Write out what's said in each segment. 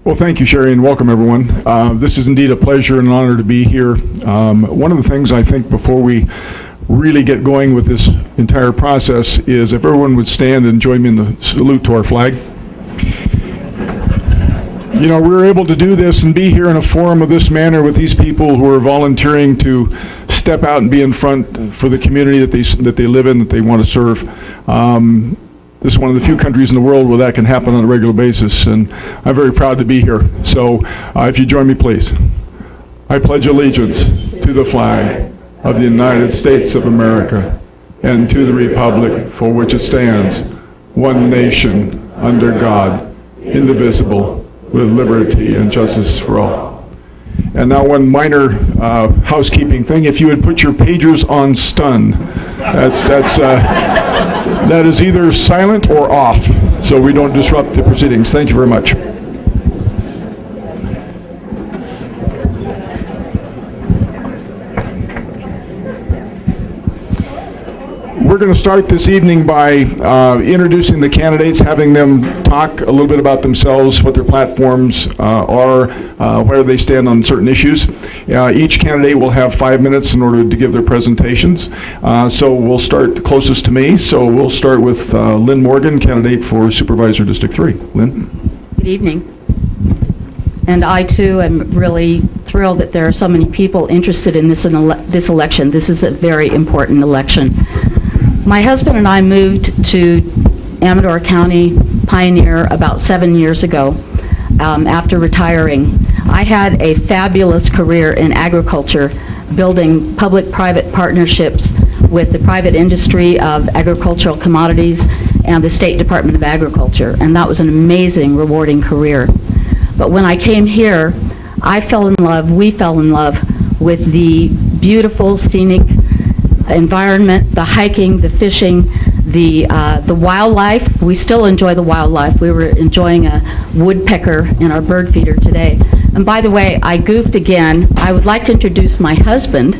Well, thank you, Sherry, and welcome, everyone. This is indeed a pleasure and an honor to be here. One of the things I think before we really get going with this entire process is if everyone would stand and join me in the salute to our flag. You know, we were able to do this and be here in a forum of this manner with these people who are volunteering to step out and be in front for the community that they live in, that they want to serve. This is one of the few countries in the world where that can happen on a regular basis, and I'm very proud to be here. So if you join me, please. I pledge allegiance to the flag of the United States of America and to the republic for which it stands, one nation, under God, indivisible, with liberty and justice for all. And now one minor housekeeping thing. If you would put your pagers on stun, that is either silent or off, so we don't disrupt the proceedings. Thank you very much. We're going to start this evening by introducing the candidates, having them talk a little bit about themselves, what their platforms are, where they stand on certain issues. Each candidate will have 5 minutes in order to give their presentations. So we'll start closest to me. So we'll start with Lynn Morgan, candidate for Supervisor District 3. Lynn? Good evening. And I, too, am really thrilled that there are so many people interested in this election. This is a very important election. My husband and I moved to Amador County, Pioneer, about 7 years ago after retiring. I had a fabulous career in agriculture, building public-private partnerships with the private industry of agricultural commodities and the State Department of Agriculture, and that was an amazing, rewarding career. But when I came here, we fell in love with the beautiful, scenic environment, the hiking, the fishing, the wildlife. We still enjoy the wildlife. We were enjoying a woodpecker in our bird feeder today. And by the way, I goofed again. I would like to introduce my husband.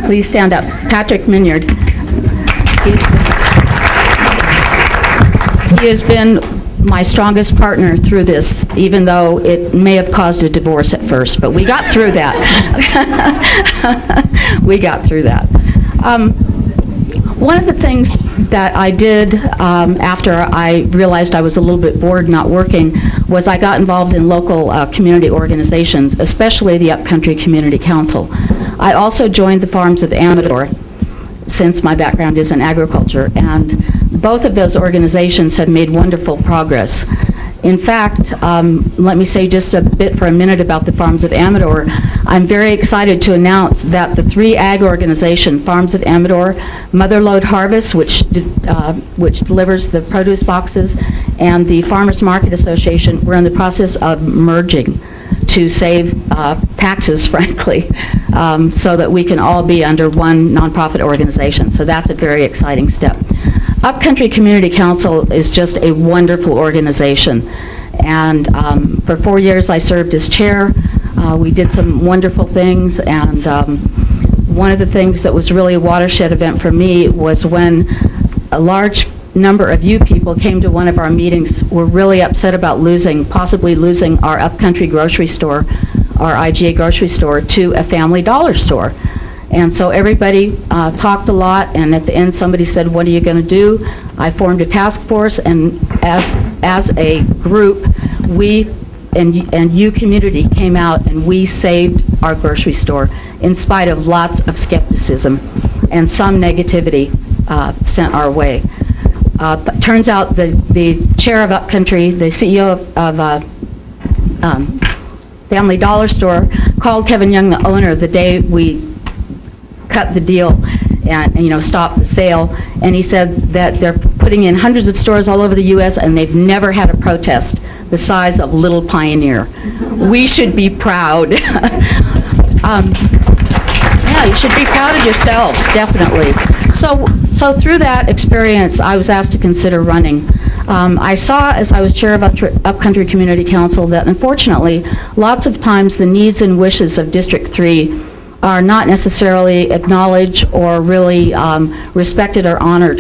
Please stand up. Patrick Minyard. He has been my strongest partner through this, even though it may have caused a divorce at first, but we got through that. We got through that. One of the things that I did after I realized I was a little bit bored not working was I got involved in local community organizations, especially the Upcountry Community Council. I also joined the Farms of Amador, since my background is in agriculture, and both of those organizations have made wonderful progress. In fact, let me say just a bit for a minute about the Farms of Amador. I'm very excited to announce that the 3 ag organizations, Farms of Amador, Motherlode Harvest, which delivers the produce boxes, and the Farmers Market Association, we're in the process of merging to save taxes, frankly, so that we can all be under one nonprofit organization. So that's a very exciting step. Upcountry Community Council is just a wonderful organization, and for 4 years I served as chair. We did some wonderful things, and one of the things that was really a watershed event for me was when a large number of you people came to one of our meetings. Were really upset about possibly losing our Upcountry grocery store, our IGA grocery store, to a Family Dollar store. And so everybody talked a lot, and at the end somebody said, what are you going to do? I formed a task force, and as a group, we and you community came out and we saved our grocery store in spite of lots of skepticism and some negativity sent our way. Turns out the chair of Upcountry, the CEO of Family Dollar Store, called Kevin Young, the owner, the day we cut the deal and stopped the sale, and he said that they're putting in hundreds of stores all over the U.S. and they've never had a protest the size of Little Pioneer. We should be proud. Yeah, you should be proud of yourselves, definitely. So through that experience, I was asked to consider running. I saw, as I was chair of Upcountry Community Council, that unfortunately, lots of times the needs and wishes of District 3 are not necessarily acknowledged or really respected or honored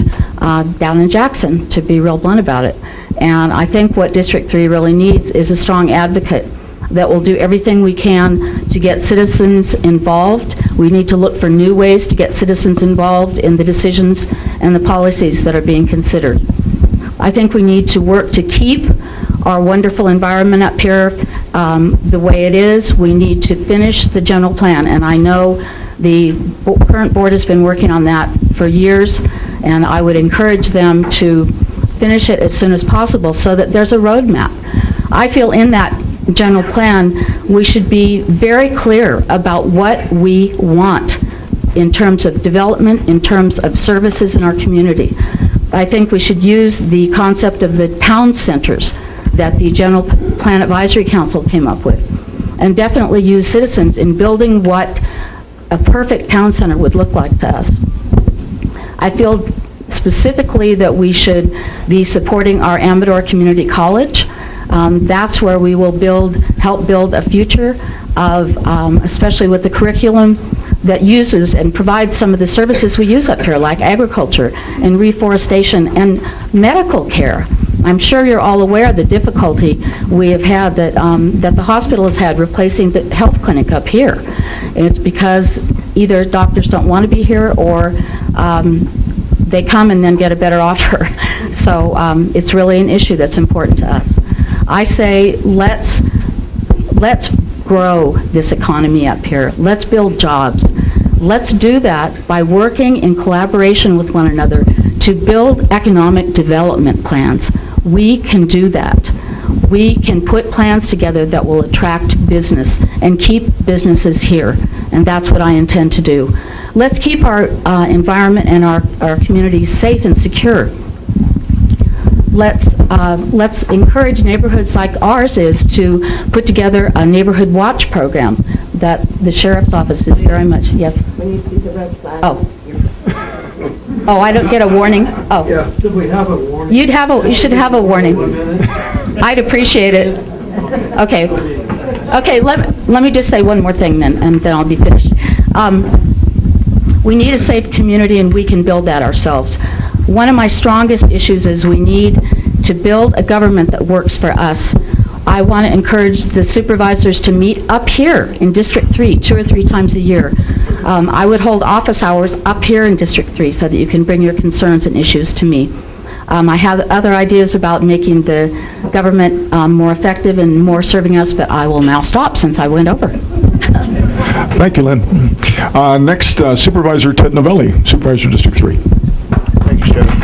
down in Jackson, to be real blunt about it. And I think what District 3 really needs is a strong advocate that will do everything we can to get citizens involved. We need to look for new ways to get citizens involved in the decisions and the policies that are being considered. I think we need to work to keep our wonderful environment up here the way it is. We need to finish the general plan, and I know the current board has been working on that for years, and I would encourage them to finish it as soon as possible so that there's a roadmap. I feel in that general plan we should be very clear about what we want in terms of development, in terms of services in our community. I think we should use the concept of the town centers that the General Plan Advisory Council came up with, and definitely use citizens in building what a perfect town center would look like to us. I feel specifically that we should be supporting our Amador Community College. That's where we will help build a future of, especially with the curriculum that uses and provides some of the services we use up here, like agriculture and reforestation and medical care. I'm sure you're all aware of the difficulty we have had that the hospital has had replacing the health clinic up here. And it's because either doctors don't want to be here or they come and then get a better offer. So it's really an issue that's important to us. I say let's grow this economy up here. Let's build jobs. Let's do that by working in collaboration with one another to build economic development plans. We can do that. We can put plans together that will attract business and keep businesses here, and that's what I intend to do. Let's keep our environment and our communities safe and secure. Let's encourage neighborhoods like ours is to put together a neighborhood watch program that the sheriff's office is very much, yes? When you see the red flag. Oh. Oh, I don't get a warning? Oh. Yeah, should we have a warning? You should have a warning. I'd appreciate it. Okay. Okay, let me just say one more thing then, and then I'll be finished. We need a safe community, and we can build that ourselves. One of my strongest issues is we need to build a government that works for us. I want to encourage the supervisors to meet up here in District 3 2 or 3 times a year. I would hold office hours up here in District 3 so that you can bring your concerns and issues to me. I have other ideas about making the government more effective and more serving us, but I will now stop since I went over. Thank you, Lynn. Next, Supervisor Ted Novelli, Supervisor District 3. Thank you, Chairman.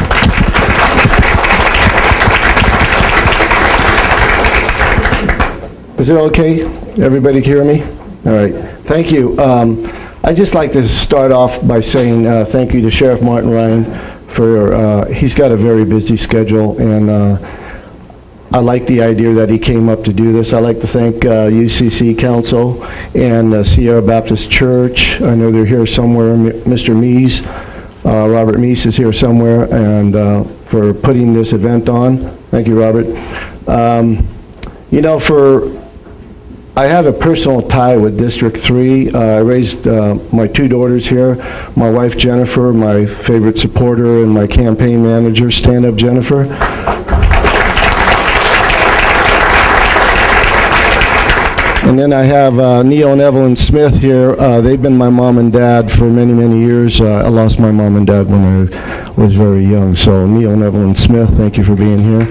Is it okay? Everybody hear me? All right. Thank you. I'd just like to start off by saying thank you to Sheriff Martin Ryan for, he's got a very busy schedule, and I like the idea that he came up to do this. I'd like to thank UCC Council and Sierra Baptist Church. I know they're here somewhere. Mr. Meese, Robert Meese is here somewhere, and for putting this event on. Thank you, Robert. You know, I have a personal tie with District 3. I raised my 2 daughters here. My wife, Jennifer, my favorite supporter, and my campaign manager, Stand Up Jennifer. And then I have Neil and Evelyn Smith here. They've been my mom and dad for many, many years. I lost my mom and dad when I was very young. So Neil and Evelyn Smith, thank you for being here.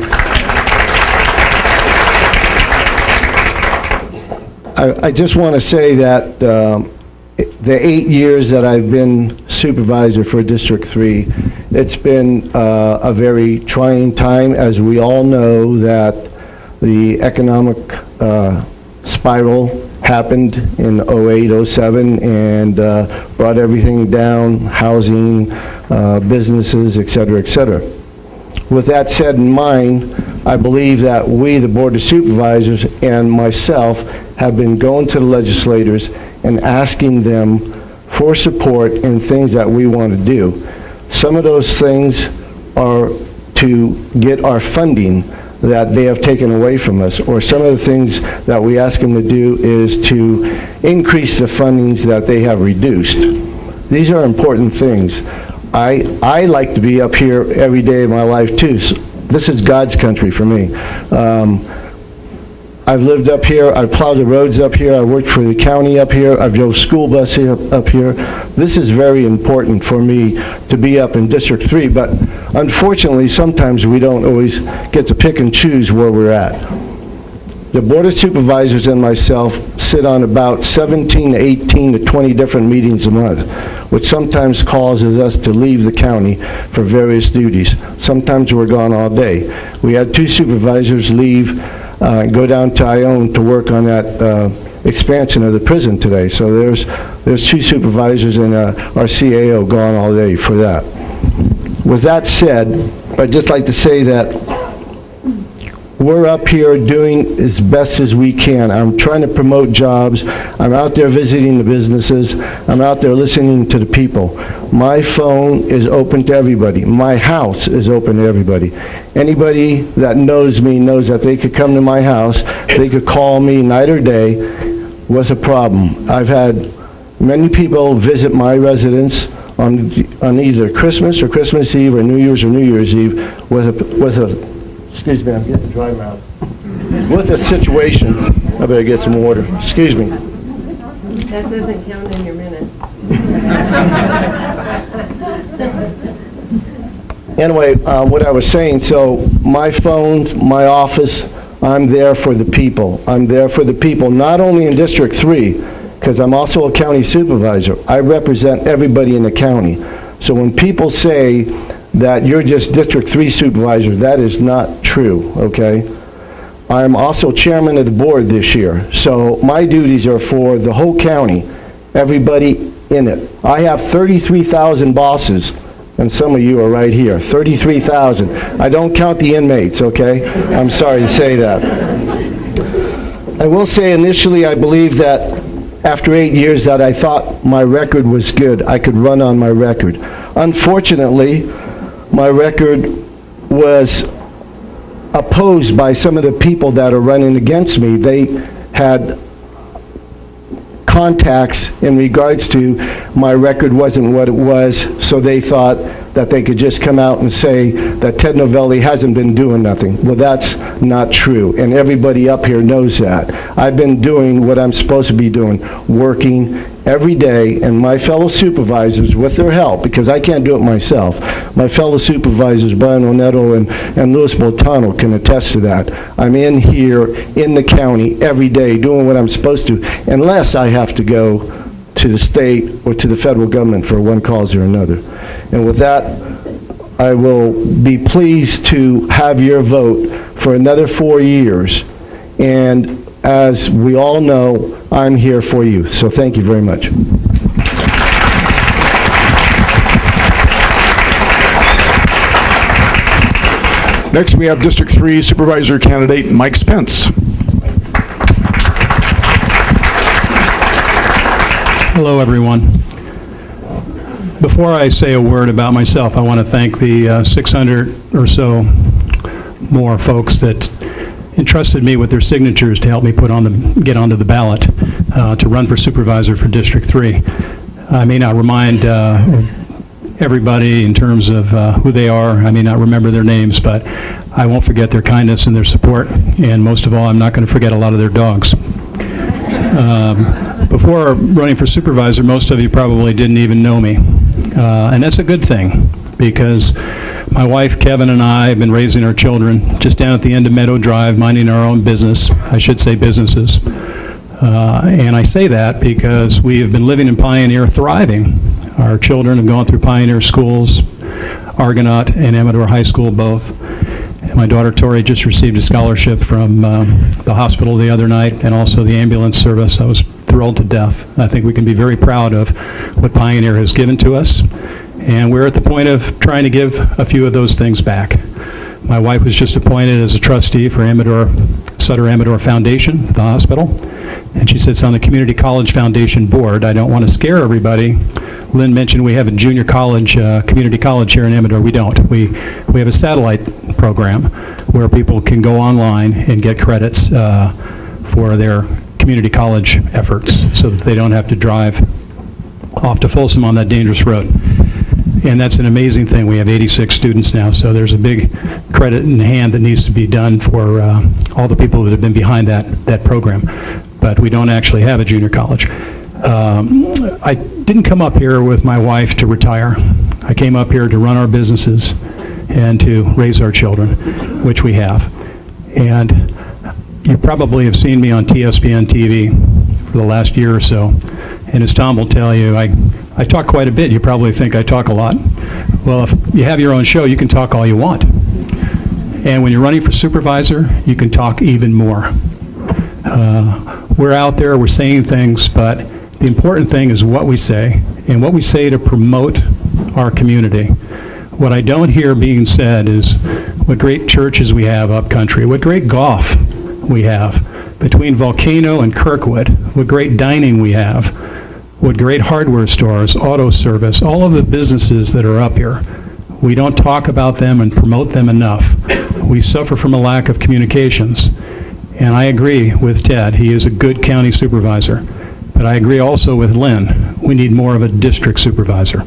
I just want to say that the 8 years that I've been supervisor for District 3, it's been a very trying time, as we all know that the economic spiral happened in 08, 07, and brought everything down, housing, businesses, et cetera, et cetera. With that said in mind, I believe that we, the Board of Supervisors, and myself, have been going to the legislators and asking them for support in things that we want to do. Some of those things are to get our funding that they have taken away from us, or some of the things that we ask them to do is to increase the fundings that they have reduced. These are important things. I like to be up here every day of my life too. So this is God's country for me. I've lived up here, I've plowed the roads up here, I worked for the county up here, I've drove school bus here, up here. This is very important for me to be up in District 3, but unfortunately, sometimes we don't always get to pick and choose where we're at. The Board of Supervisors and myself sit on about 17 to 18 to 20 different meetings a month, which sometimes causes us to leave the county for various duties. Sometimes we're gone all day. We had 2 supervisors leave, go down to Ione to work on that expansion of the prison today. So there's 2 supervisors and our CAO gone all day for that. With that said, I'd just like to say that we're up here doing as best as we can. I'm trying to promote jobs. I'm out there visiting the businesses. I'm out there listening to the people. My phone is open to everybody. My house is open to everybody. Anybody that knows me knows that they could come to my house, they could call me night or day with a problem. I've had many people visit my residence on either Christmas or Christmas Eve or New Year's Eve with a excuse me, I'm getting dry mouth. With a situation, I better get some water. Excuse me. That doesn't count in your minutes. Anyway, what I was saying, so my phone, my office, I'm there for the people. I'm there for the people, not only in District 3, because I'm also a county supervisor. I represent everybody in the county. So when people say that you're just District 3 supervisor, that is not true, okay? I'm also chairman of the board this year, so my duties are for the whole county, everybody in it. I have 33,000 bosses, and some of you are right here, 33,000. I don't count the inmates, okay? I'm sorry to say that. I will say initially I believe that after 8 years that I thought my record was good. I could run on my record. Unfortunately, my record was opposed by some of the people that are running against me. They had contacts in regards to my record wasn't what it was, so they thought that they could just come out and say that Ted Novelli hasn't been doing nothing. Well, that's not true, and everybody up here knows that. I've been doing what I'm supposed to be doing, working every day, and my fellow supervisors, with their help, because I can't do it myself, my fellow supervisors, Brian Onetto and Louis Boltano, can attest to that. I'm in here, in the county, every day, doing what I'm supposed to, unless I have to go to the state or to the federal government for one cause or another. And with that, I will be pleased to have your vote for another 4 years. And as we all know, I'm here for you. So thank you very much. Next, we have District 3 Supervisor candidate Mike Spence. Hello, everyone. Before I say a word about myself, I want to thank the 600 or so more folks that entrusted me with their signatures to help me get onto the ballot to run for supervisor for District 3. I may not remind everybody in terms of who they are. I may not remember their names, but I won't forget their kindness and their support, and most of all, I'm not going to forget a lot of their dogs. Before running for supervisor, most of you probably didn't even know me, and that's a good thing, because my wife, Kevin, and I have been raising our children just down at the end of Meadow Drive, minding our own business, I should say businesses. And I say that because we have been living in Pioneer, thriving. Our children have gone through Pioneer schools, Argonaut and Amador High School both. And my daughter Tori just received a scholarship from the hospital the other night, and also the ambulance service. I was thrilled to death. I think we can be very proud of what Pioneer has given to us. And we're at the point of trying to give a few of those things back. My wife was just appointed as a trustee for Sutter Amador Foundation, the hospital. And she sits on the Community College Foundation board. I don't want to scare everybody. Lynn mentioned we have a junior college, community college here in Amador. We don't. We have a satellite program where people can go online and get credits for their community college efforts so that they don't have to drive off to Folsom on that dangerous road. and that's an amazing thing. We have 86 students now, so there's a big credit in hand that needs to be done for all the people that have been behind that program. But we don't actually have a junior college. I didn't come up here with my wife to retire. I came up here to run our businesses and to raise our children, which we have. And you probably have seen me on TSPNtv for the last year or so. And as Tom will tell you, I talk quite a bit. You probably think I talk a lot. Well, if you have your own show, you can talk all you want. And when you're running for supervisor, you can talk even more. We're out there, we're saying things, but the important thing is what we say, and what we say to promote our community. What I don't hear being said is what great churches we have up country, what great golf we have between Volcano and Kirkwood, what great dining we have, what great hardware stores, auto service, all of the businesses that are up here. We don't talk about them and promote them enough. We suffer from a lack of communications. And I agree with Ted. He is a good county supervisor. But I agree also with Lynn. We need more of a district supervisor.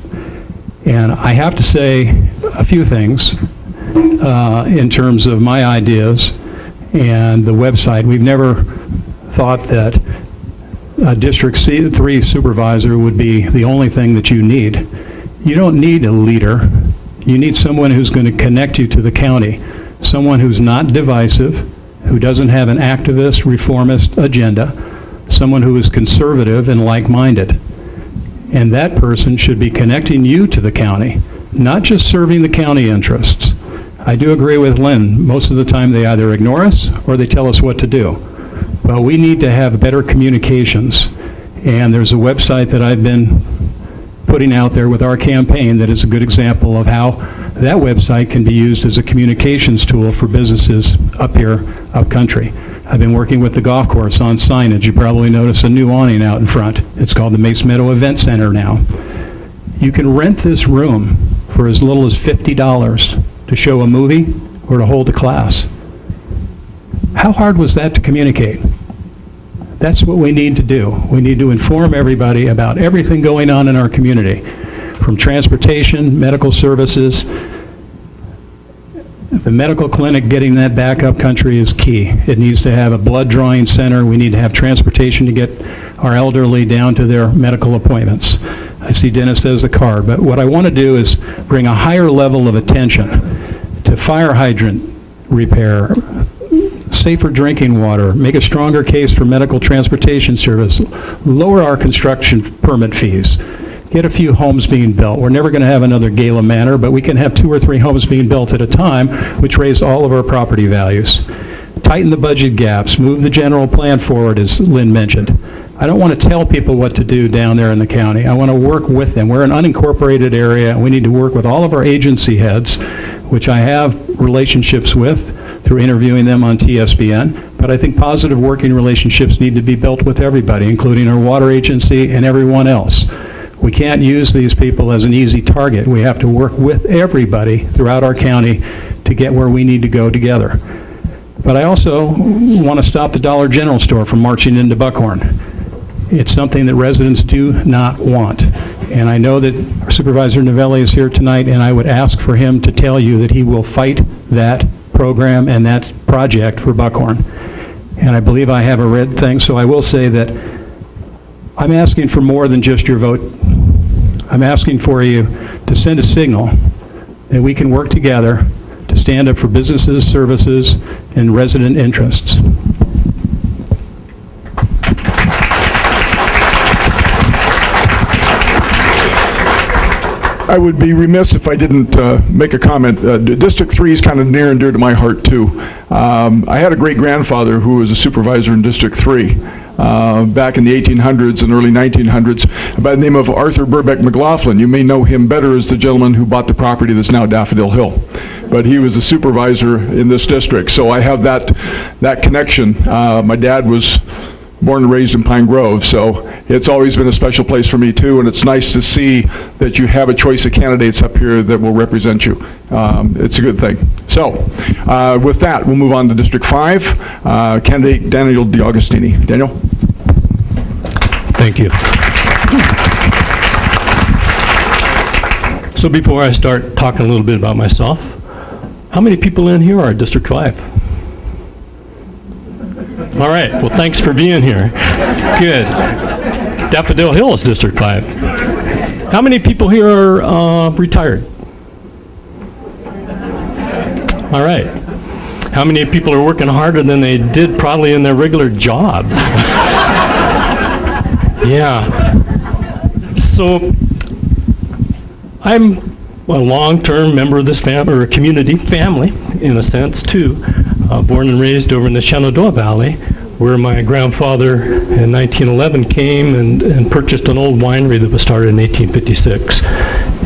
And I have to say a few things in terms of my ideas and the website. We've never thought that a District 3 supervisor would be the only thing that you need. You don't need a leader. You need someone who's going to connect you to the county, someone who's not divisive, who doesn't have an activist, reformist agenda, someone who is conservative and like-minded. And that person should be connecting you to the county, not just serving the county interests. I do agree with Lynn. Most of the time they either ignore us or they tell us what to do. But we need to have better communications. And there's a website that I've been putting out there with our campaign that is a good example of how that website can be used as a communications tool for businesses up here, up country. I've been working with the golf course on signage. You probably notice a new awning out in front. It's called the Mace Meadow Event Center now. You can rent this room for as little as $50 to show a movie or to hold a class. How hard was that to communicate? That's what we need to do. We need to inform everybody about everything going on in our community, from transportation, medical services. The medical clinic, getting that back up country is key. It needs to have a blood drawing center. We need to have transportation to get our elderly down to their medical appointments. I see Dennis has a car, but what I want to do is bring a higher level of attention to fire hydrant repair, safer drinking water, make a stronger case for medical transportation service, lower our construction permit fees, get a few homes being built. We're never going to have another Gala Manor, but we can have 2 or 3 homes being built at a time, which raise all of our property values. Tighten the budget gaps, move the general plan forward, as Lynn mentioned. I don't want to tell people what to do down there in the county. I want to work with them. We're an unincorporated area, and we need to work with all of our agency heads, which I have relationships with through interviewing them on TSPN, but I think positive working relationships need to be built with everybody, including our water agency and everyone else. We can't use these people as an easy target. We have to work with everybody throughout our county to get where we need to go together. But I also want to stop the Dollar General store from marching into Buckhorn. It's something that residents do not want. And I know that our Supervisor Novelli is here tonight, and I would ask for him to tell you that he will fight that program and that project for Buckhorn. And I believe I have a red thing, so I will say that I'm asking for more than just your vote. I'm asking for you to send a signal that we can work together to stand up for businesses, services, and resident interests. I would be remiss if I didn't make a comment. District 3 is kind of near and dear to my heart, too. I had a great-grandfather who was a supervisor in District 3 back in the 1800s and early 1900s by the name of Arthur Burbeck McLaughlin. You may know him better as the gentleman who bought the property that's now Daffodil Hill. But he was a supervisor in this district, so I have that connection. My dad was born and raised in Pine Grove, so it's always been a special place for me too, and it's nice to see that you have a choice of candidates up here that will represent you. It's a good thing. So, with that, we'll move on to District 5. Candidate Daniel DiAugustini. Daniel? Thank you. So before I start talking a little bit about myself, how many people in here are District 5? All right, well, thanks for being here. Good. Daffodil Hill is District 5. How many people here are retired? All right. How many people are working harder than they did probably in their regular job? Yeah. So I'm a long-term member of this family, or community family, in a sense, too. Born and raised over in the Shenandoah Valley, where my grandfather in 1911 came and purchased an old winery that was started in 1856.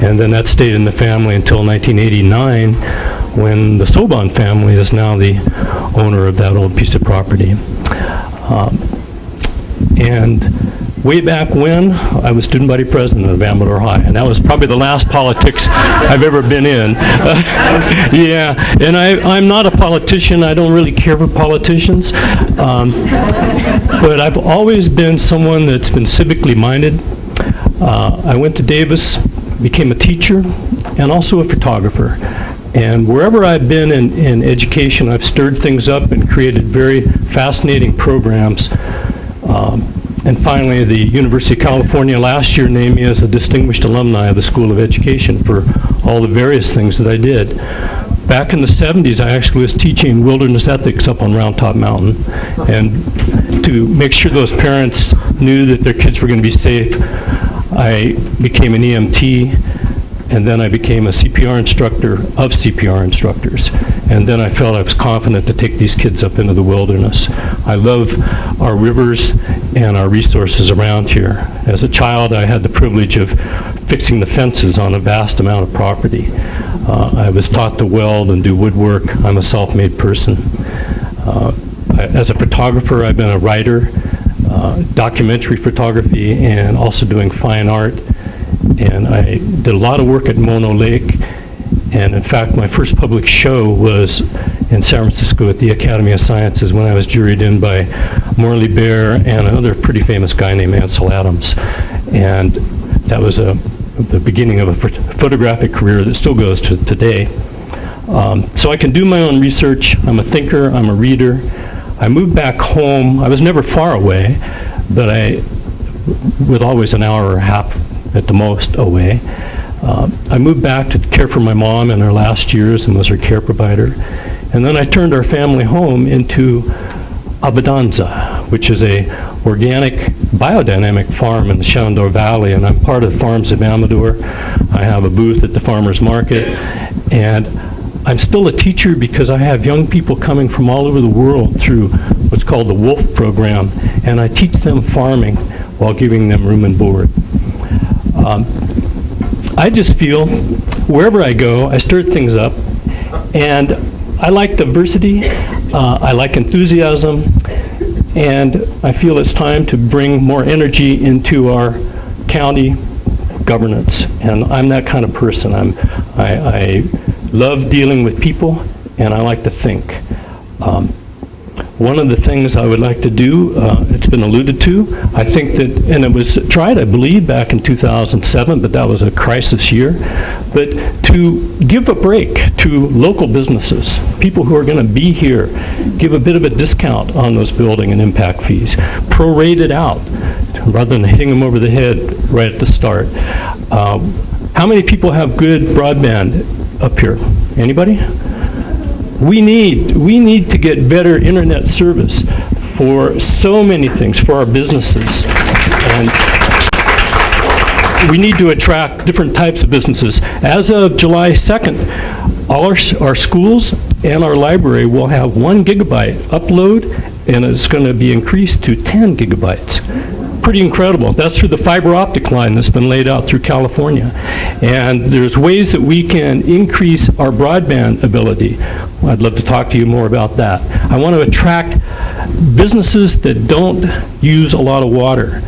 And then that stayed in the family until 1989, when the Soban family is now the owner of that old piece of property. And way back when, I was student body president of Amador High, and that was probably the last politics I've ever been in. Yeah, and I'm not a politician. I don't really care for politicians. But I've always been someone that's been civically minded. I went to Davis, became a teacher, and also a photographer. And wherever I've been in education, I've stirred things up and created very fascinating programs. And finally, the University of California last year named me as a distinguished alumni of the School of Education for all the various things that I did. Back in the 70s, I actually was teaching wilderness ethics up on Round Top Mountain. And to make sure those parents knew that their kids were going to be safe, I became an EMT, and then I became a CPR instructor of CPR instructors. And then I felt I was confident to take these kids up into the wilderness. I love our rivers and our resources around here. As a child, I had the privilege of fixing the fences on a vast amount of property. I was taught to weld and do woodwork. I'm a self-made person. As a photographer, I've been a writer, documentary photography, and also doing fine art. And I did a lot of work at Mono Lake, and in fact my first public show was in San Francisco at the Academy of Sciences when I was juried in by Morley Bear and another pretty famous guy named Ansel Adams. And that was the beginning of a photographic career that still goes to today. So I can do my own research. I'm a thinker, I'm a reader. I moved back home. I was never far away, but with always an hour or a half at the most away. I moved back to care for my mom in her last years and was her care provider. And then I turned our family home into Abadanza, which is a organic biodynamic farm in the Shenandoah Valley, and I'm part of Farms of Amador. I have a booth at the farmer's market, and I'm still a teacher because I have young people coming from all over the world through what's called the WOLF program, and I teach them farming while giving them room and board. I just feel wherever I go, I stir things up, and I like diversity, I like enthusiasm, and I feel it's time to bring more energy into our county governance, and I'm that kind of person. I love dealing with people, and I like to think. One of the things I would like to do, it's been alluded to, I think that, and it was tried, I believe, back in 2007, but that was a crisis year, but to give a break to local businesses, people who are going to be here, give a bit of a discount on those building and impact fees, prorate it out, rather than hitting them over the head right at the start. How many people have good broadband up here? Anybody? We need to get better internet service for so many things, for our businesses. And we need to attract different types of businesses. As of July 2nd, all our schools and our library will have 1 gigabyte upload, and it's going to be increased to 10 gigabytes. Pretty incredible. That's through the fiber optic line that's been laid out through California. And there's ways that we can increase our broadband ability. I'd love to talk to you more about that. I want to attract businesses that don't use a lot of water.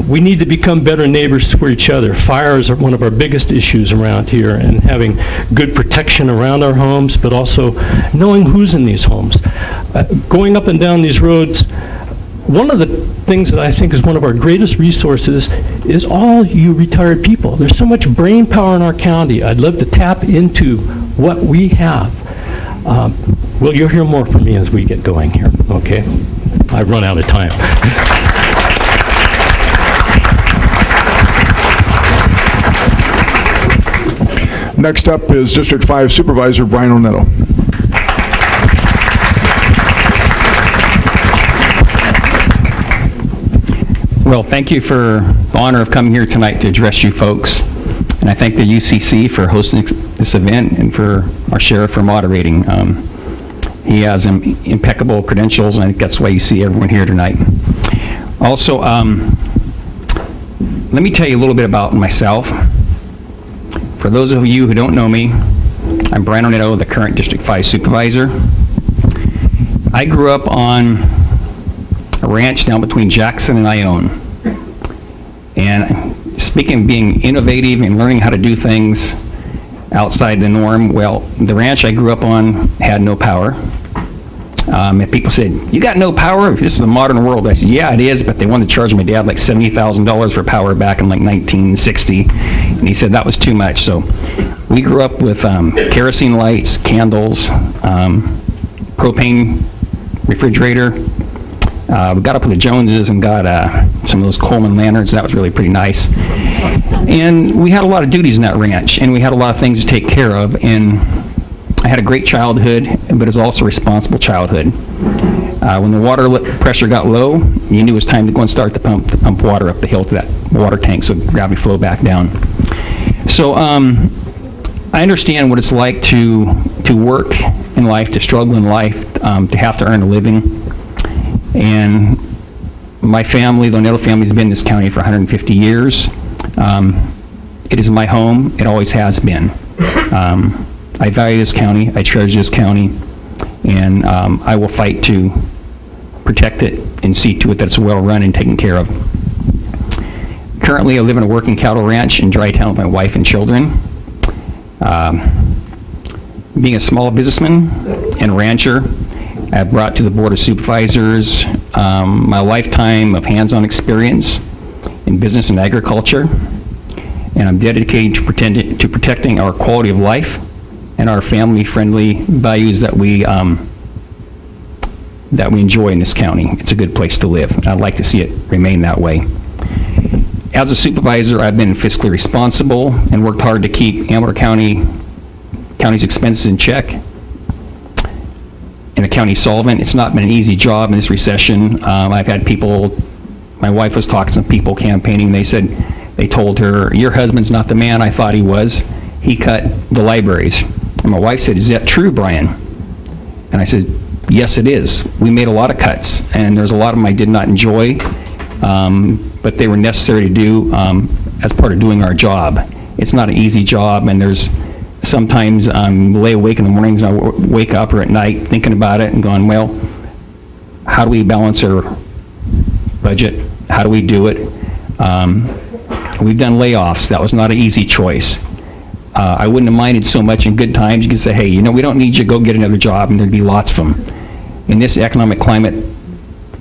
We need to become better neighbors for each other. Fires are one of our biggest issues around here, and having good protection around our homes, but also knowing who's in these homes. Going up and down these roads, one of the things that I think is one of our greatest resources is all you retired people. There's so much brain power in our county. I'd love to tap into what we have. Well, you'll hear more from me as we get going here, okay? I've run out of time. Next up is District 5 Supervisor Brian Onetto. Well, thank you for the honor of coming here tonight to address you folks. And I thank the UCC for hosting this event and for our sheriff for moderating. He has impeccable credentials, and I think that's why you see everyone here tonight. Also, let me tell you a little bit about myself. For those of you who don't know me, I'm Brian Onetto, the current District 5 Supervisor. I grew up on a ranch down between Jackson and Ione. And speaking of being innovative and learning how to do things outside the norm, well, the ranch I grew up on had no power. And people said, "You got no power? This is the modern world." I said, "Yeah, it is," but they wanted to charge my dad like $70,000 for power back in like 1960. And he said that was too much. So we grew up with kerosene lights, candles, propane refrigerator. We got up with the Joneses and got some of those Coleman lanterns. That was really pretty nice. And we had a lot of duties in that ranch, and we had a lot of things to take care of. And I had a great childhood, but it was also a responsible childhood. When the water pressure got low, you knew it was time to go and start to pump water up the hill to that water tank so gravity flow back down. So I understand what it's like to work in life, to struggle in life, to have to earn a living. And my family, the Onetto family, has been in this county for 150 years. It is my home. It always has been. I value this county. I treasure this county. And I will fight to protect it and see to it that it's well run and taken care of. Currently, I live in a working cattle ranch in Dry Town with my wife and children. Being a small businessman and rancher, I've brought to the Board of Supervisors my lifetime of hands-on experience in business and agriculture, and I'm dedicated to protecting our quality of life and our family-friendly values that we enjoy in this county. It's a good place to live, and I'd like to see it remain that way. As a supervisor, I've been fiscally responsible and worked hard to keep Amador County's expenses in check and the county solvent. It's not been an easy job in this recession. I've had people, my wife was talking to some people campaigning, they told her, "Your husband's not the man I thought he was. He cut the libraries." And my wife said, "Is that true, Brian?" And I said, "Yes, it is. We made a lot of cuts, and there's a lot of them I did not enjoy, but they were necessary to do as part of doing our job. It's not an easy job, and there's sometimes lay awake in the mornings and I wake up or at night thinking about it and going, well, how do we balance our budget? How do we do it? We've done layoffs. That was not an easy choice. I wouldn't have minded so much in good times. You could say, hey, you know, we don't need you to go get another job, and there'd be lots of them. In this economic climate,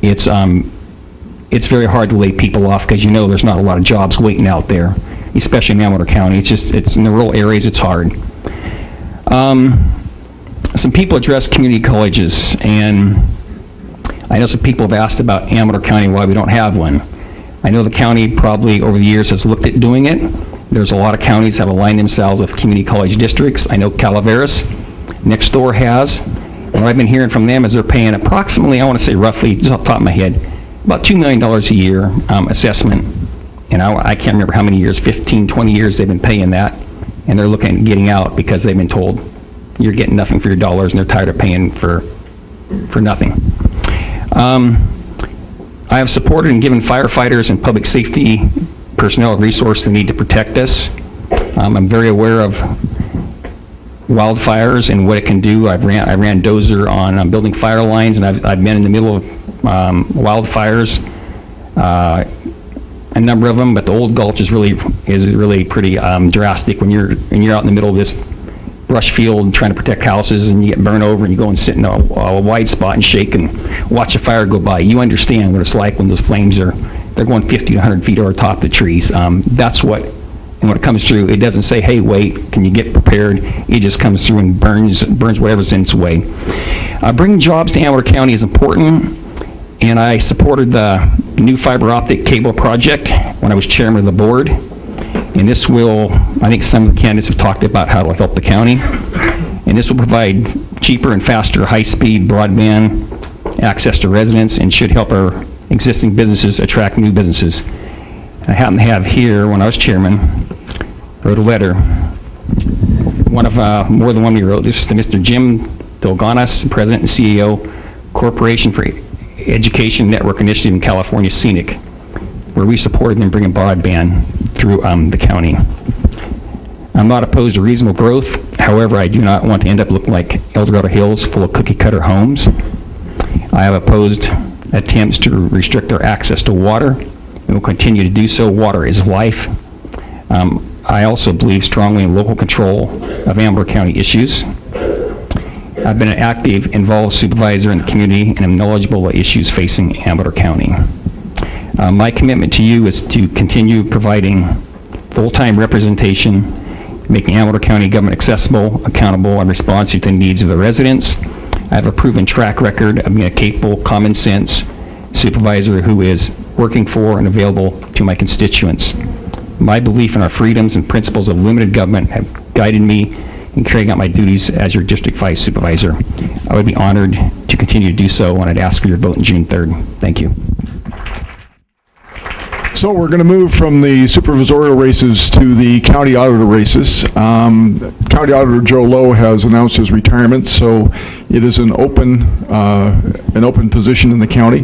it's very hard to lay people off because you know there's not a lot of jobs waiting out there, especially in Amador County. It's in the rural areas, it's hard. Some people address community colleges, and I know some people have asked about Amador County, why we don't have one. I know the county probably over the years has looked at doing it. There's a lot of counties that have aligned themselves with community college districts. I know Calaveras next door has, and what I've been hearing from them is they're paying approximately, I want to say roughly, just off the top of my head, about $2 million a year assessment. And I can't remember how many years, 15, 20 years they've been paying that, and they're looking at getting out because they've been told you're getting nothing for your dollars, and they're tired of paying for nothing. I have supported and given firefighters and public safety personnel a resource they need to protect us. I'm very aware of wildfires and what it can do. I ran dozer on building fire lines, and I've been in the middle of wildfires. A number of them, but the Old Gulch is really pretty drastic when you're out in the middle of this brush field trying to protect houses, and you get burned over, and you go and sit in a wide spot and shake and watch a fire go by. You understand what it's like when those flames they're going 50 to 100 feet over top of the trees. That's what, and when it comes through, it doesn't say, hey, wait, can you get prepared? It just comes through and burns whatever's in its way. Bringing jobs to Amador County is important, and I supported the new fiber optic cable project when I was chairman of the board. And this will, I think some of the candidates have talked about how it will help the county. And this will provide cheaper and faster high-speed broadband access to residents and should help our existing businesses attract new businesses. I happen to have here, when I was chairman, wrote a letter. More than one we wrote this to Mr. Jim Dolganas, President and CEO, Corporation for Education Network Initiative in California Scenic, where we supported them bringing broadband through the county. I'm not opposed to reasonable growth. However, I do not want to end up looking like El Dorado Hills full of cookie-cutter homes. I have opposed attempts to restrict our access to water, and will continue to do so. Water is life. I also believe strongly in local control of Amador County issues. I've been an active, involved supervisor in the community and am knowledgeable of issues facing Amador County. My commitment to you is to continue providing full-time representation, making Amador County government accessible, accountable, and responsive to the needs of the residents. I have a proven track record of being a capable, common sense supervisor who is working for and available to my constituents. My belief in our freedoms and principles of limited government have guided me in carrying out my duties as your District 5 supervisor. I would be honored to continue to do so, and I'd ask for your vote on June 3rd. Thank you. So we're going to move from the supervisorial races to the county auditor races. County Auditor Joe Lowe has announced his retirement, so it is an open position in the county.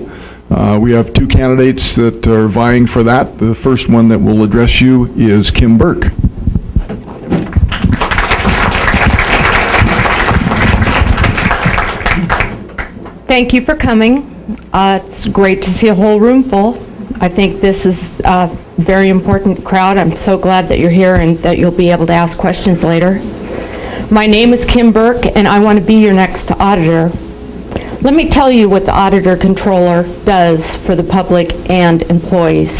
We have two candidates that are vying for that. The first one that will address you is Kim Burke. Thank you for coming. It's great to see a whole room full. I think this is a very important crowd. I'm so glad that you're here and that you'll be able to ask questions later. My name is Kim Burke, and I want to be your next auditor. Let me tell you what the Auditor Controller does for the public and employees.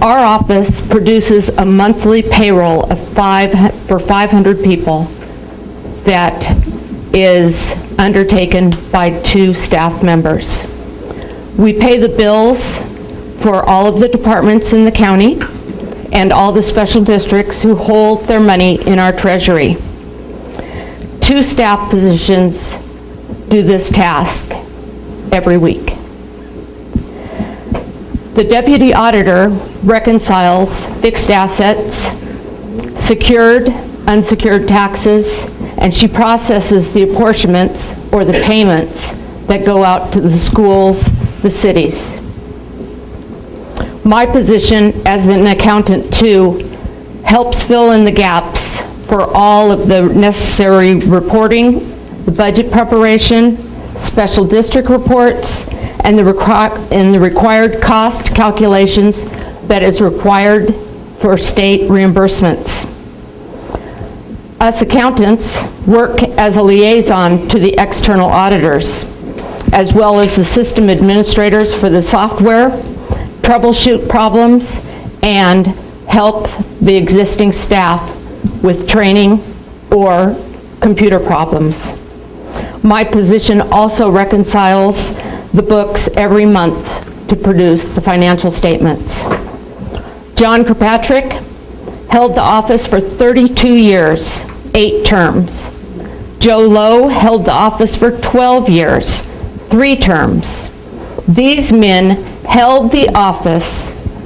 Our office produces a monthly payroll of for 500 people that is undertaken by 2 staff members. We pay the bills for all of the departments in the county and all the special districts who hold their money in our treasury. 2 staff positions do this task every week. The deputy auditor reconciles fixed assets, secured, unsecured taxes, and she processes the apportionments or the payments that go out to the schools, the cities. My position as an accountant too helps fill in the gaps for all of the necessary reporting, the budget preparation, special district reports, and the required cost calculations that is required for state reimbursements. Us accountants work as a liaison to the external auditors, as well as the system administrators for the software, troubleshoot problems, and help the existing staff with training or computer problems. My position also reconciles the books every month to produce the financial statements. John Kirkpatrick held the office for 32 years, 8 terms. Joe Lowe held the office for 12 years, 3 terms. These men held the office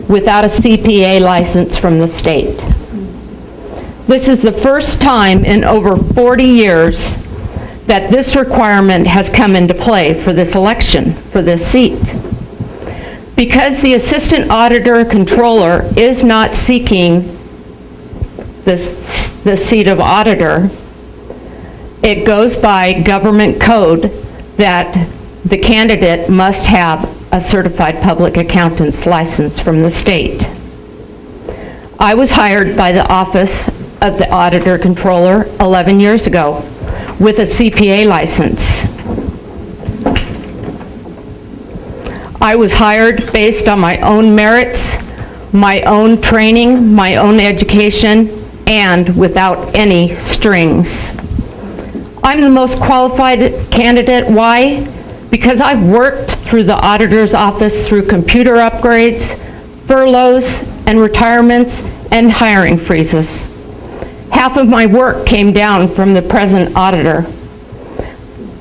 without a CPA license from the state. This is the first time in over 40 years that this requirement has come into play for this election, for this seat. Because the Assistant Auditor Controller is not seeking the seat of auditor, it goes by government code that the candidate must have a certified public accountant's license from the state. I was hired by the Office of the auditor controller 11 years ago with a CPA license. I was hired based on my own merits, my own training, my own education, and without any strings. I'm the most qualified candidate. Why? Because I've worked through the auditor's office through computer upgrades, furloughs, and retirements, and hiring freezes. Half of my work came down from the present auditor.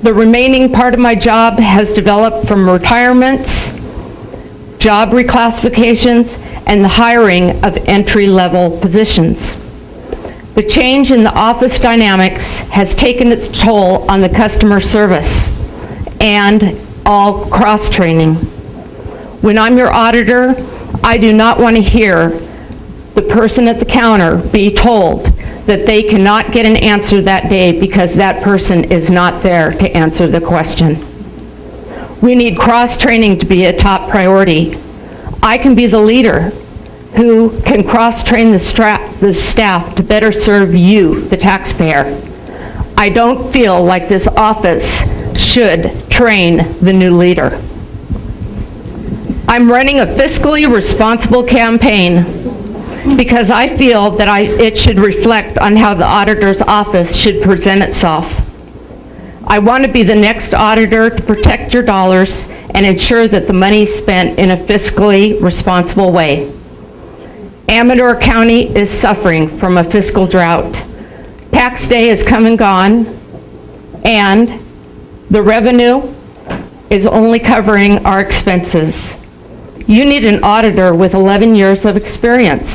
The remaining part of my job has developed from retirements, job reclassifications, and the hiring of entry-level positions. The change in the office dynamics has taken its toll on the customer service and all cross-training. When I'm your auditor, I do not want to hear the person at the counter be told that they cannot get an answer that day because that person is not there to answer the question. We need cross-training to be a top priority. I can be the leader who can cross-train the staff to better serve you, the taxpayer. I don't feel like this office should train the new leader. I'm running a fiscally responsible campaign because I feel that it should reflect on how the auditor's office should present itself. I want to be the next auditor to protect your dollars and ensure that the money is spent in a fiscally responsible way. Amador County is suffering from a fiscal drought. Tax day is come and gone, and the revenue is only covering our expenses. You need an auditor with 11 years of experience.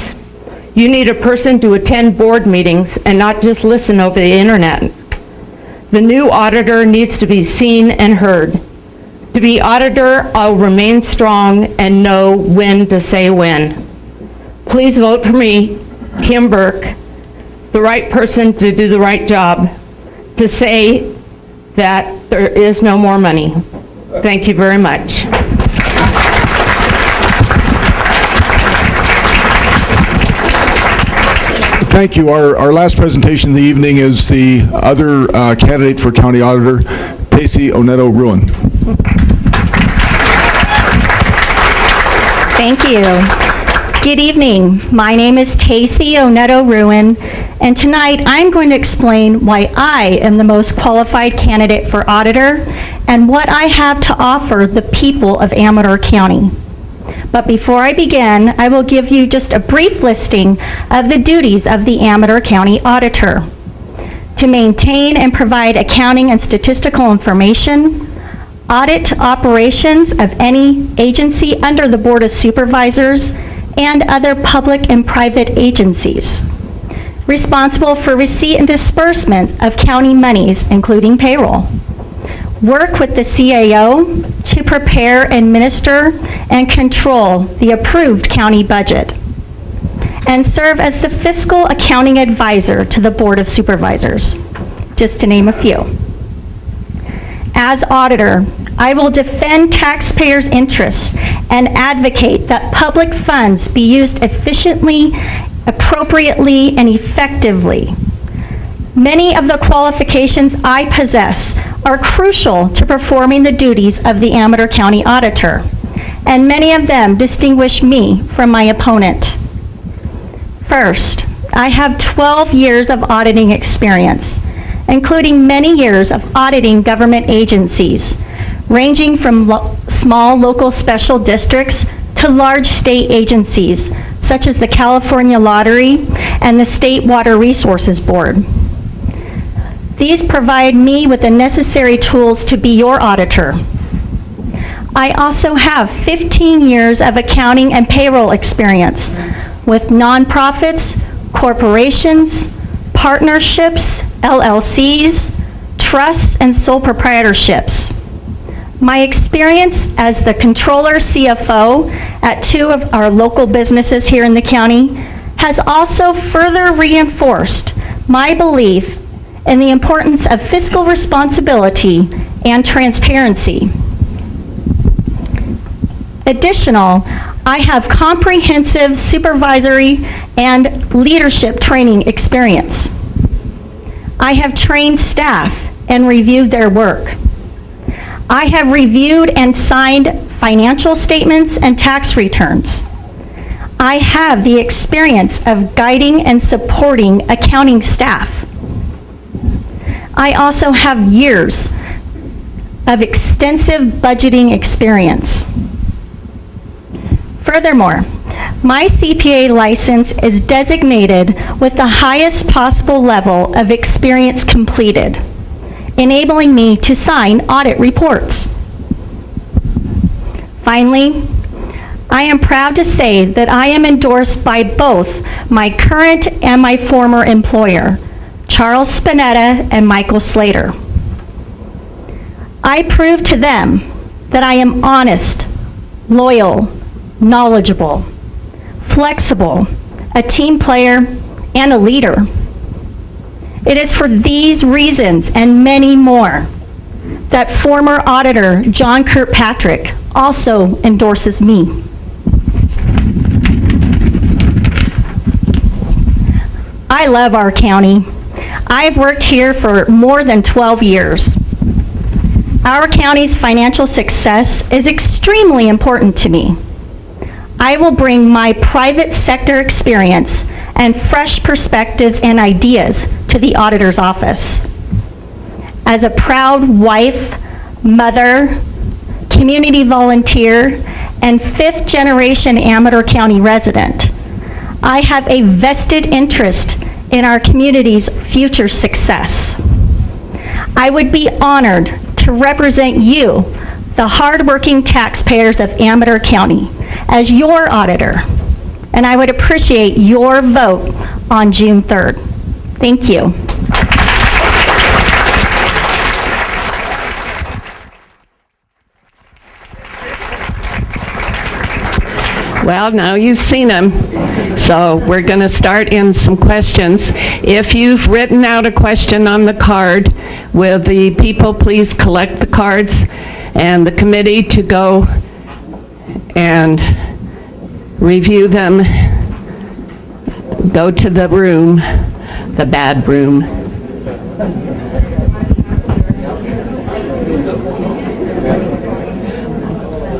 You need a person to attend board meetings and not just listen over the internet. The new auditor needs to be seen and heard. To be auditor, I'll remain strong and know when to say when. Please vote for me, Kim Burke, the right person to do the right job, to say that there is no more money. Thank you very much. Thank you. Our last presentation of the evening is the other candidate for county auditor, Tacey Oneto-Ruin. Thank you. Good evening. My name is Tacey Oneto-Ruin, and tonight I'm going to explain why I am the most qualified candidate for auditor and what I have to offer the people of Amador County. But before I begin, I will give you just a brief listing of the duties of the Amador County Auditor: to maintain and provide accounting and statistical information, audit operations of any agency under the Board of Supervisors and other public and private agencies, responsible for receipt and disbursement of county monies, including payroll, work with the CAO to prepare, administer, and control the approved county budget, and serve as the fiscal accounting advisor to the Board of Supervisors, just to name a few. As auditor, I will defend taxpayers' interests and advocate that public funds be used efficiently, appropriately, and effectively. Many of the qualifications I possess are crucial to performing the duties of the Amador County Auditor, and many of them distinguish me from my opponent. First, I have 12 years of auditing experience, including many years of auditing government agencies, ranging from small local special districts to large state agencies, such as the California Lottery and the State Water Resources Board. These provide me with the necessary tools to be your auditor. I also have 15 years of accounting and payroll experience with nonprofits, corporations, partnerships, LLCs, trusts, and sole proprietorships. My experience as the controller CFO at 2 of our local businesses here in the county has also further reinforced my belief in the importance of fiscal responsibility and transparency. I have comprehensive supervisory and leadership training experience. I have trained staff and reviewed their work. I have reviewed and signed financial statements and tax returns. I have the experience of guiding and supporting accounting staff. I also have years of extensive budgeting experience. Furthermore, my CPA license is designated with the highest possible level of experience completed, enabling me to sign audit reports. Finally, I am proud to say that I am endorsed by both my current and my former employer, Charles Spinetta and Michael Slater. I prove to them that I am honest, loyal, knowledgeable, flexible, a team player, and a leader. It is for these reasons and many more that former auditor John Kirkpatrick also endorses me. I love our county. I've worked here for more than 12 years. Our county's financial success is extremely important to me. I will bring my private sector experience and fresh perspectives and ideas to the auditor's office. As a proud wife, mother, community volunteer, and fifth-generation Amador County resident, I have a vested interest in our community's future success. I would be honored to represent you, the hardworking taxpayers of Amador County, as your auditor, and I would appreciate your vote on June 3rd. Thank you. Well, now you've seen them, so we're going to start in some questions. If you've written out a question on the card, will the people please collect the cards and the committee to go and review them, go to the room, the bad room.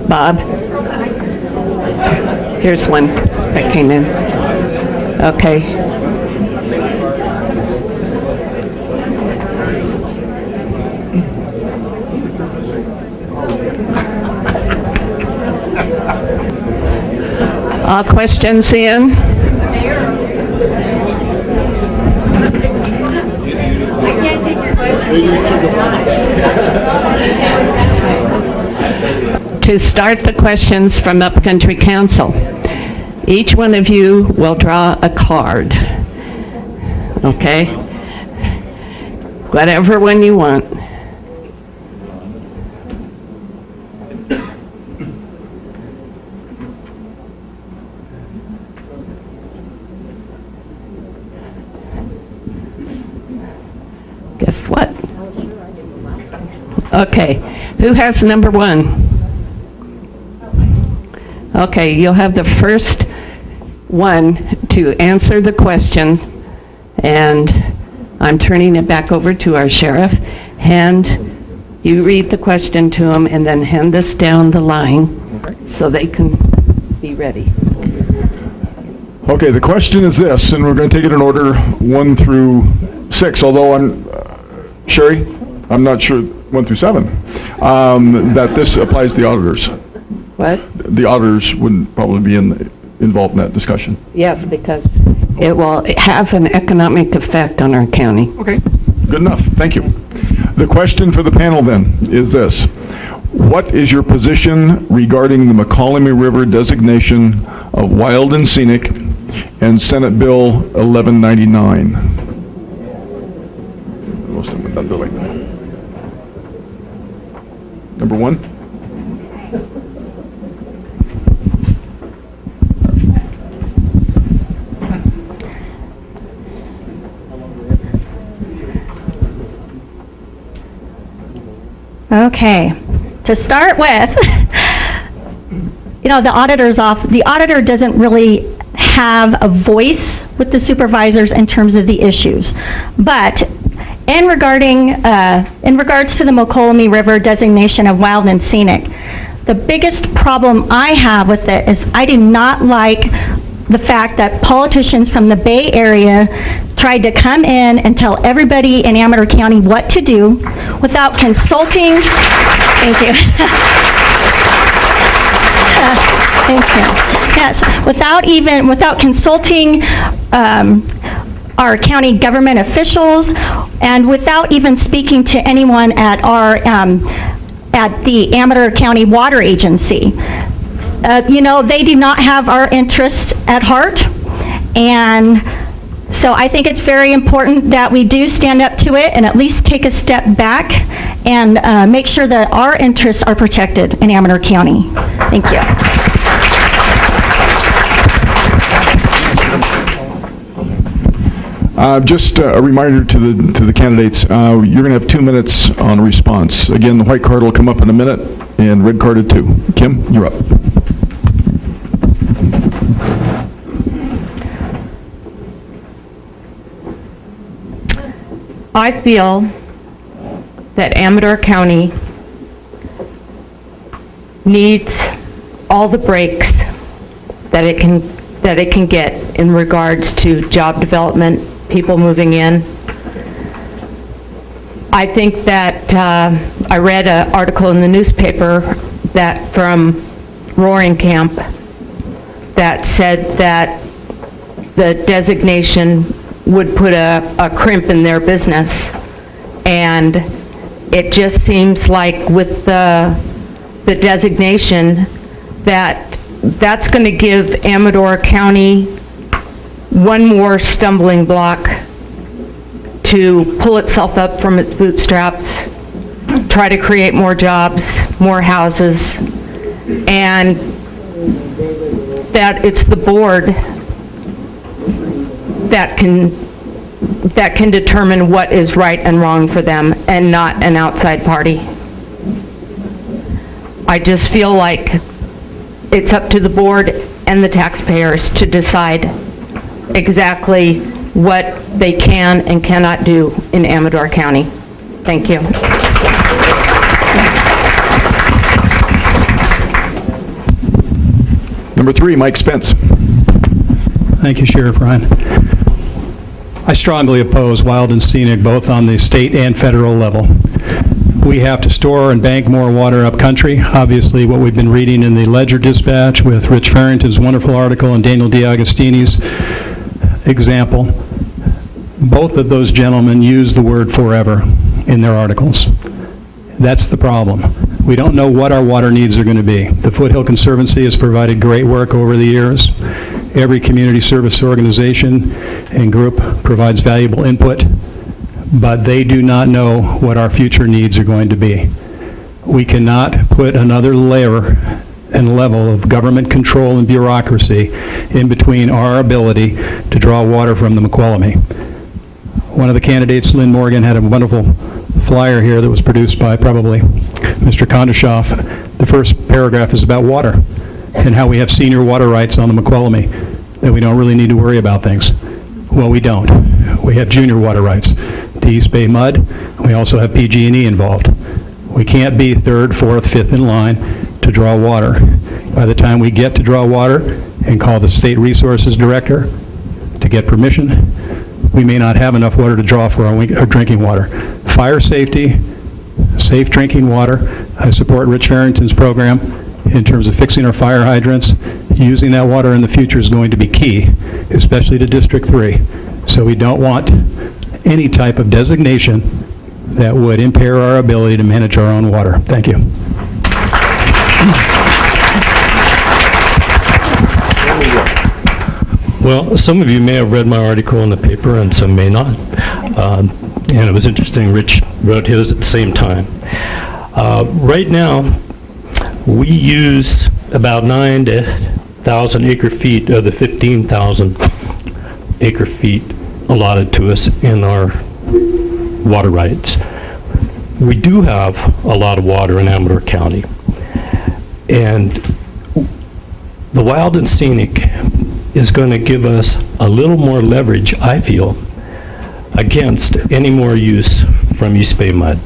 Bob? Here's one that came in. Okay. All questions in? To start the questions from Upcountry Council, each one of you will draw a card, okay? Whatever one you want. Guess what? Okay, who has number one? Okay, you'll have the first one to answer the question, and I'm turning it back over to our sheriff. You read the question to them, and then hand this down the line so they can be ready. Okay, the question is this, and we're going to take it in order 1 through 6, although Sherry, I'm not sure, 1 through 7, that this applies to the auditors. What? The auditors wouldn't probably be involved in that discussion. Yes, because it will have an economic effect on our county. Okay, good enough. Thank you. The question for the panel then is this. What is your position regarding the McCallamy River designation of wild and scenic and Senate Bill 1199? Number 1. Okay, to start with, the auditor doesn't really have a voice with the supervisors in terms of the issues. But in regards to the Mokelumne River designation of wild and scenic, the biggest problem I have with it is I do not like the fact that politicians from the Bay Area tried to come in and tell everybody in Amador County what to do without consulting. Thank you. Thank you. Yes, without consulting our county government officials, and without even speaking to anyone at our at the Amador County Water Agency. You know, they do not have our interests at heart, and so I think it's very important that we do stand up to it and at least take a step back and make sure that our interests are protected in Amador County. Thank you. Just a reminder to the candidates, you're going to have 2 minutes on a response. Again, the white card will come up in a minute, and red carded too. Kim, you're up. I feel that Amador County needs all the breaks that it can get in regards to job development, people moving in. I think that I read an article in the newspaper that from Roaring Camp that said that the designation would put a crimp in their business, and it just seems like with the designation that's going to give Amador County one more stumbling block to pull itself up from its bootstraps, try to create more jobs, more houses, and that it's the board that can determine what is right and wrong for them, and not an outside party. I just feel like it's up to the board and the taxpayers to decide exactly what they can and cannot do in Amador County. Thank you. Number 3, Mike Spence. Thank you, Sheriff Ryan. I strongly oppose wild and scenic both on the state and federal level. We have to store and bank more water up country. Obviously, what we've been reading in the Ledger Dispatch with Rich Farrington's wonderful article and Daniel D'Agostini's example, both of those gentlemen use the word forever in their articles. That's the problem. We don't know what our water needs are going to be. The Foothill Conservancy has provided great work over the years. Every community service organization and group provides valuable input, but they do not know what our future needs are going to be. We cannot put another layer and level of government control and bureaucracy in between our ability to draw water from the Mokelumne. One of the candidates, Lynn Morgan, had a wonderful flyer here that was produced by probably Mr. Kondashoff. The first paragraph is about water and how we have senior water rights on the Mokelumne, that we don't really need to worry about things. Well, we don't. We have junior water rights. To East Bay Mud, we also have PG&E involved. We can't be third, fourth, fifth in line to draw water. By the time we get to draw water and call the state resources director to get permission, we may not have enough water to draw for our drinking water. Fire safety, safe drinking water. I support Rich Farrington's program in terms of fixing our fire hydrants. Using that water in the future is going to be key, especially to District 3. So we don't want any type of designation that would impair our ability to manage our own water. Thank you. Well, some of you may have read my article in the paper and some may not. And it was interesting, Rich wrote his at the same time. Right now, we use about 9,000 acre-feet of the 15,000 acre-feet allotted to us in our water rights. We do have a lot of water in Amador County. And the wild and scenic is going to give us a little more leverage, I feel, against any more use from East Bay mud.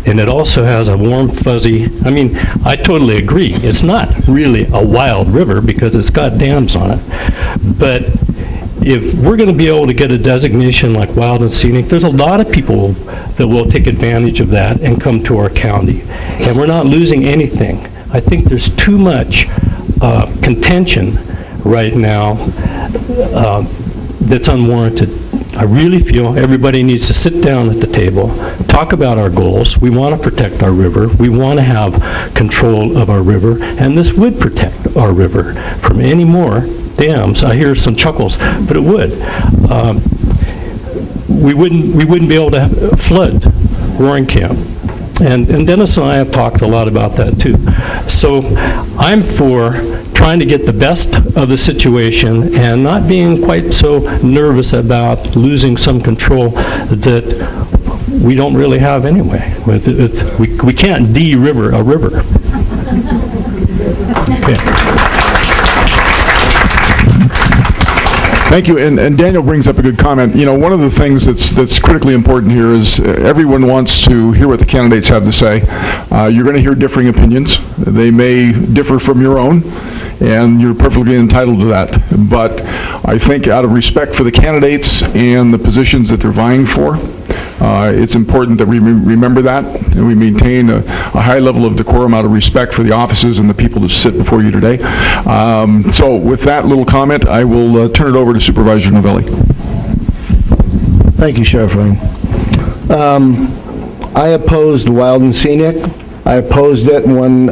And it also has a warm, fuzzy, I mean, I totally agree. It's not really a wild river because it's got dams on it. But if we're going to be able to get a designation like wild and scenic, there's a lot of people that will take advantage of that and come to our county. And we're not losing anything. I think there's too much contention right now that's unwarranted. I really feel everybody needs to sit down at the table, talk about our goals. We want to protect our river. We want to have control of our river, and this would protect our river from any more dams. I hear some chuckles, but it would. We wouldn't be able to flood Roaring Camp. And Dennis and I have talked a lot about that too. So I'm for trying to get the best of the situation and not being quite so nervous about losing some control that we don't really have anyway. We can't de-river a river. Okay. Thank you, and Daniel brings up a good comment. You know, one of the things that's critically important here is everyone wants to hear what the candidates have to say. You're going to hear differing opinions. They may differ from your own, and you're perfectly entitled to that. But I think out of respect for the candidates and the positions that they're vying for, it's important that we remember that and we maintain a high level of decorum out of respect for the offices and the people that sit before you today. So with that little comment, I will turn it over to Supervisor Novelli. Thank you, Sheriff Ryan. I opposed Wild and Scenic. I opposed it when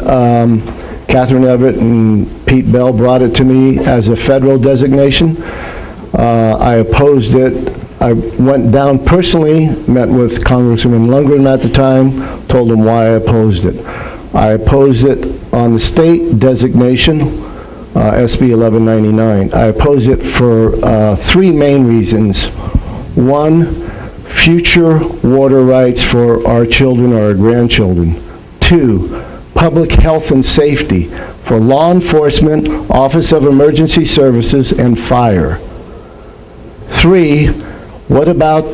Catherine Everett and Pete Bell brought it to me as a federal designation. I opposed it. I went down personally, met with Congressman Lundgren at the time, told him why I opposed it. I opposed it on the state designation, SB 1199. I opposed it for three main reasons. One, future water rights for our children or our grandchildren. Two, public health and safety for law enforcement, Office of Emergency Services, and fire. Three, what about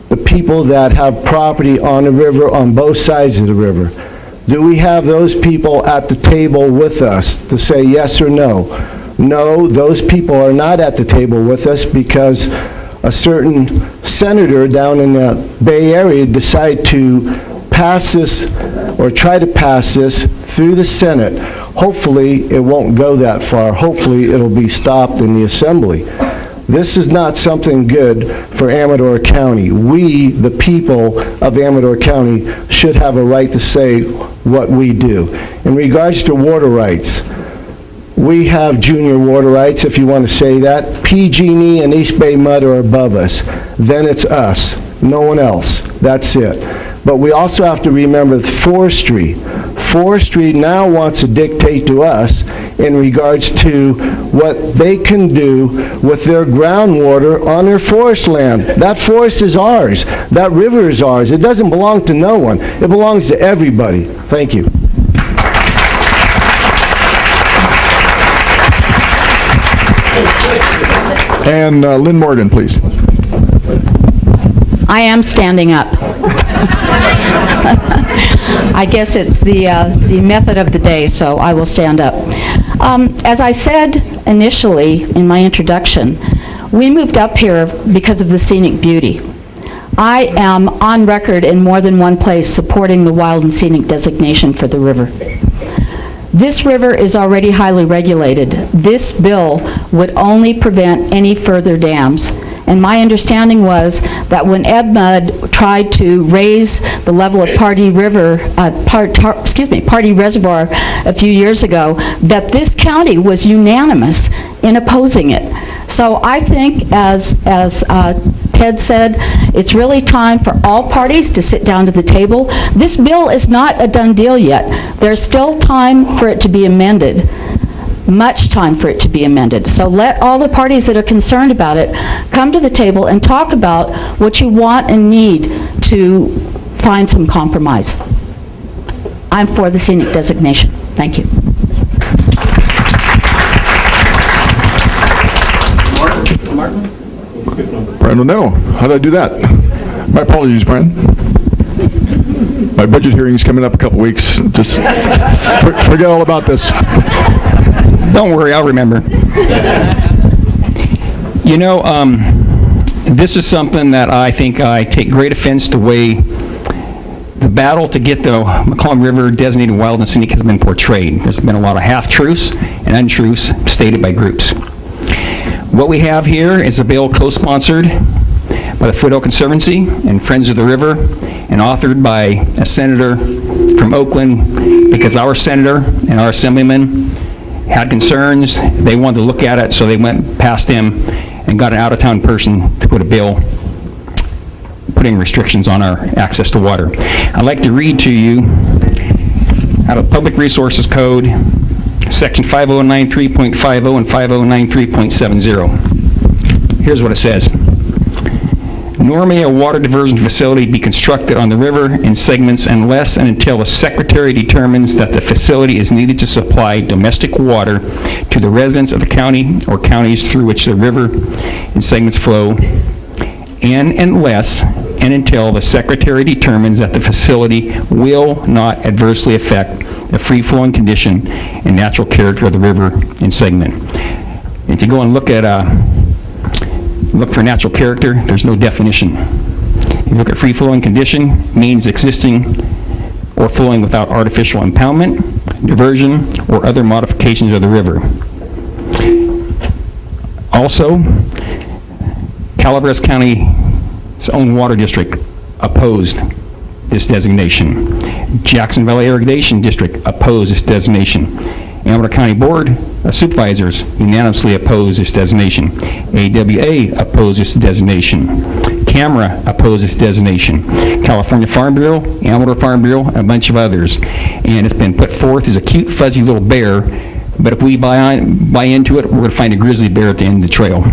the people that have property on the river, on both sides of the river? Do we have those people at the table with us to say yes or no? No, those people are not at the table with us because a certain senator down in the Bay Area decided to pass this or try to pass this through the Senate. Hopefully it won't go that far. Hopefully it'll be stopped in the Assembly. This is not something good for Amador County. We, the people of Amador County, should have a right to say what we do. In regards to water rights, we have junior water rights, if you want to say that. PG&E and East Bay Mud are above us. Then it's us, no one else. That's it. But we also have to remember that forestry. Forestry now wants to dictate to us in regards to what they can do with their groundwater on their forest land. That forest is ours. That river is ours. It doesn't belong to no one. It belongs to everybody. Thank you. And Lynn Morgan, please. I am standing up. I guess it's the method of the day, so I will stand up. As I said initially in my introduction, we moved up here because of the scenic beauty. I am on record in more than one place supporting the wild and scenic designation for the river. This river is already highly regulated. This bill would only prevent any further dams. And my understanding was that when Ed Mudd tried to raise the level of Pardee Reservoir a few years ago, that this county was unanimous in opposing it. So I think, as Ted said, it's really time for all parties to sit down to the table. This bill is not a done deal yet. There's still time for it to be amended. Much time for it to be amended. So let all the parties that are concerned about it come to the table and talk about what you want and need to find some compromise. I'm for the scenic designation. Thank you. don't know. How did I do that? My apologies, Brian. My budget hearing's coming up a couple weeks. Just forget all about this. Don't worry, I'll remember. You know, this is something that I think I take great offense the way the battle to get the McClellan River designated wild and scenic has been portrayed. There's been a lot of half-truths and untruths stated by groups. What we have here is a bill co-sponsored by the Foothill Conservancy and Friends of the River and authored by a senator from Oakland because our senator and our assemblyman had concerns. They wanted to look at it, so they went past him and got an out-of-town person to put a bill putting restrictions on our access to water. I'd like to read to you out of Public Resources Code, Section 5093.50 and 5093.70. Here's what it says. Nor may a water diversion facility be constructed on the river in segments unless and until the Secretary determines that the facility is needed to supply domestic water to the residents of the county or counties through which the river and segments flow, and unless and until the Secretary determines that the facility will not adversely affect the free-flowing condition and natural character of the river and segment. If you go and look for natural character, there's no definition. You look at free-flowing condition, means existing or flowing without artificial impoundment, diversion, or other modifications of the river. Also, Calaveras County's own water district opposed this designation. Jackson Valley Irrigation District opposed this designation. Amador County Board of Supervisors unanimously opposed this designation. AWA opposed this designation. CAMRA opposed this designation. California Farm Bureau, Amador Farm Bureau, a bunch of others. And it's been put forth as a cute, fuzzy little bear, but if we buy into it, we're going to find a grizzly bear at the end of the trail.